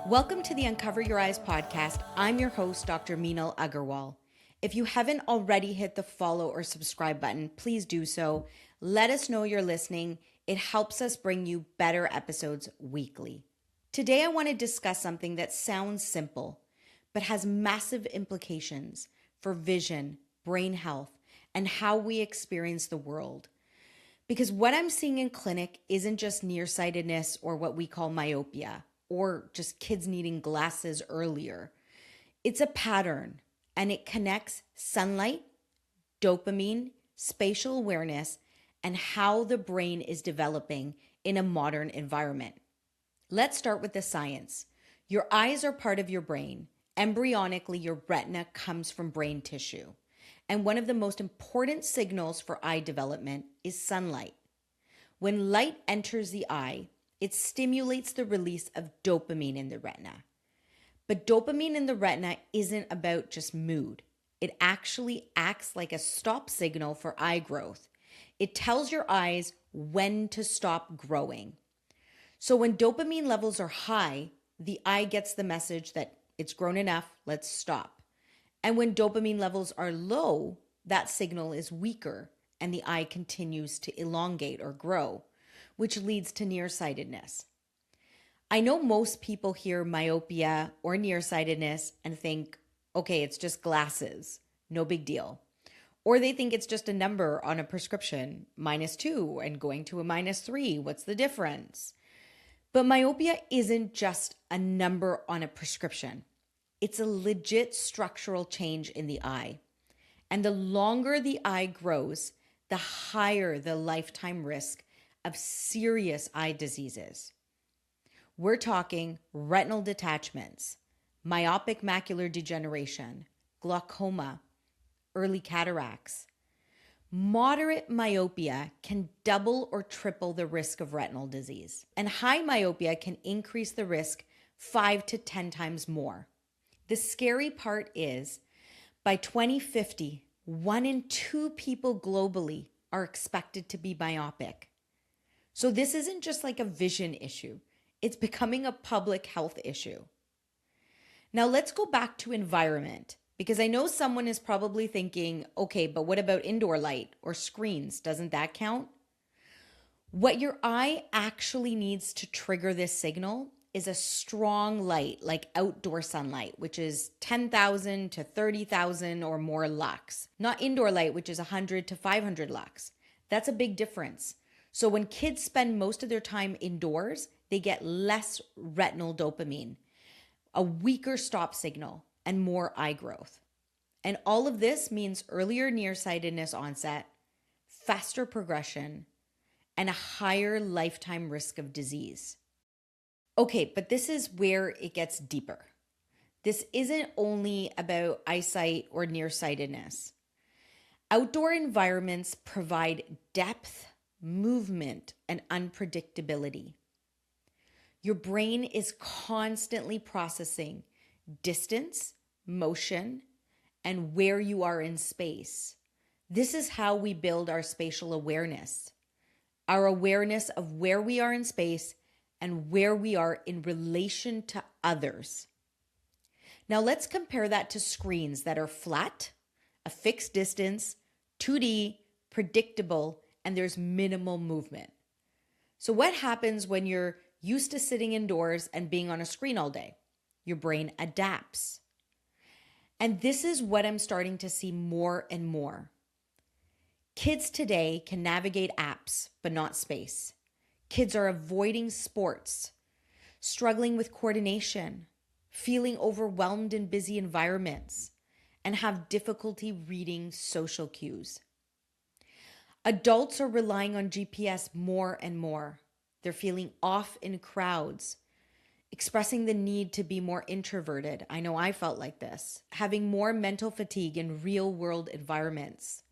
Welcome to the Uncover Your Eyes podcast. I'm your host, Dr. Meenal Agarwal. If you haven't already hit the follow or subscribe button, please do so. Let us know you're listening. It helps us bring you better episodes weekly. Today, I want to discuss something that sounds simple, but has massive implications for vision, brain health, and how we experience the world. Because what I'm seeing in clinic isn't just nearsightedness or what we call myopia, or just kids needing glasses earlier. It's a pattern, and it connects sunlight, dopamine, spatial awareness, and how the brain is developing in a modern environment. Let's start with the science. Your eyes are part of your brain. Embryonically, your retina comes from brain tissue. And one of the most important signals for eye development is sunlight. When light enters the eye, it stimulates the release of dopamine in the retina. But dopamine in the retina isn't about just mood. It actually acts like a stop signal for eye growth. It tells your eyes when to stop growing. So when dopamine levels are high, the eye gets the message that it's grown enough, let's stop. And when dopamine levels are low, that signal is weaker and the eye continues to elongate or grow, which leads to nearsightedness. I know most people hear myopia or nearsightedness and think, okay, it's just glasses, no big deal. Or they think it's just a number on a prescription, -2 and going to a -3, what's the difference? But myopia isn't just a number on a prescription. It's a legit structural change in the eye. And the longer the eye grows, the higher the lifetime risk of serious eye diseases. We're talking retinal detachments, myopic macular degeneration, glaucoma, early cataracts. Moderate myopia can double or triple the risk of retinal disease, and high myopia can increase the risk 5 to 10 times more. The scary part is, by 2050, 1 in 2 people globally are expected to be myopic. So this isn't just like a vision issue. It's becoming a public health issue. Now let's go back to environment, because I know someone is probably thinking, okay, but what about indoor light or screens? Doesn't that count? What your eye actually needs to trigger this signal is a strong light, like outdoor sunlight, which is 10,000 to 30,000 or more lux, not indoor light, which is 100 to 500 lux. That's a big difference. So when kids spend most of their time indoors, they get less retinal dopamine, a weaker stop signal, and more eye growth. And all of this means earlier nearsightedness onset, faster progression, and a higher lifetime risk of disease. Okay, but this is where it gets deeper. This isn't only about eyesight or nearsightedness. Outdoor environments provide depth, movement, and unpredictability. Your brain is constantly processing distance, motion, and where you are in space. This is how we build our spatial awareness, our awareness of where we are in space and where we are in relation to others. Now let's compare that to screens that are flat, a fixed distance, 2D, predictable, and there's minimal movement. So what happens when you're used to sitting indoors and being on a screen all day? Your brain adapts. And this is what I'm starting to see more and more. Kids today can navigate apps, but not space. Kids are avoiding sports, struggling with coordination, feeling overwhelmed in busy environments, and have difficulty reading social cues. Adults are relying on GPS more and more. They're feeling off in crowds, expressing the need to be more introverted. I know I felt like this, having more mental fatigue in real-world environments.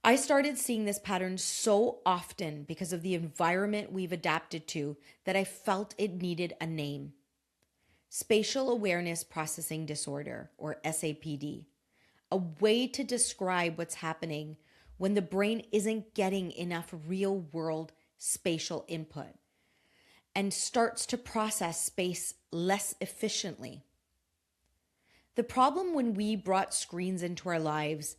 I started seeing this pattern so often because of the environment we've adapted to that I felt it needed a name. Spatial Awareness Processing Disorder, or SAPD, a way to describe what's happening when the brain isn't getting enough real-world spatial input and starts to process space less efficiently. The problem when we brought screens into our lives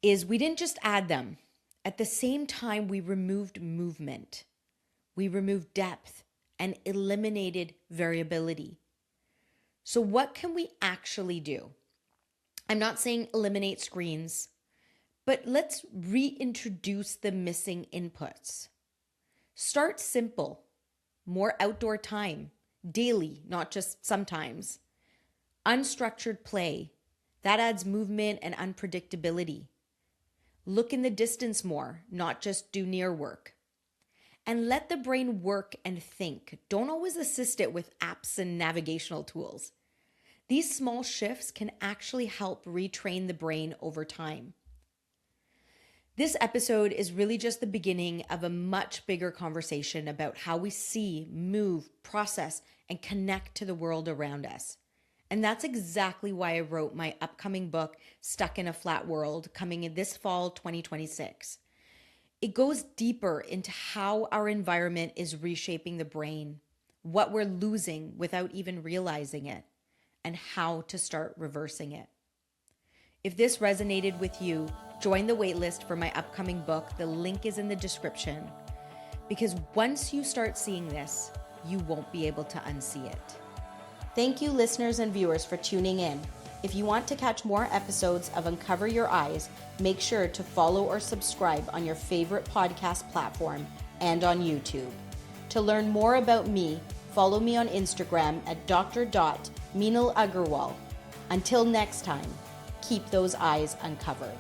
is we didn't just add them. At the same time, we removed movement. We removed depth and eliminated variability. So what can we actually do? I'm not saying eliminate screens, but let's reintroduce the missing inputs. Start simple, more outdoor time, daily, not just sometimes. Unstructured play, that adds movement and unpredictability. Look in the distance more, not just do near work. And let the brain work and think. Don't always assist it with apps and navigational tools. These small shifts can actually help retrain the brain over time. This episode is really just the beginning of a much bigger conversation about how we see, move, process, and connect to the world around us. And that's exactly why I wrote my upcoming book, Stuck in a Flat World, coming in this fall 2026. It goes deeper into how our environment is reshaping the brain, what we're losing without even realizing it, and how to start reversing it. If this resonated with you, join the waitlist for my upcoming book. The link is in the description. Because once you start seeing this, you won't be able to unsee it. Thank you, listeners and viewers, for tuning in. If you want to catch more episodes of Uncover Your Eyes, make sure to follow or subscribe on your favorite podcast platform and on YouTube. To learn more about me, follow me on Instagram at dr.Meenal Agarwal. Until next time, keep those eyes uncovered.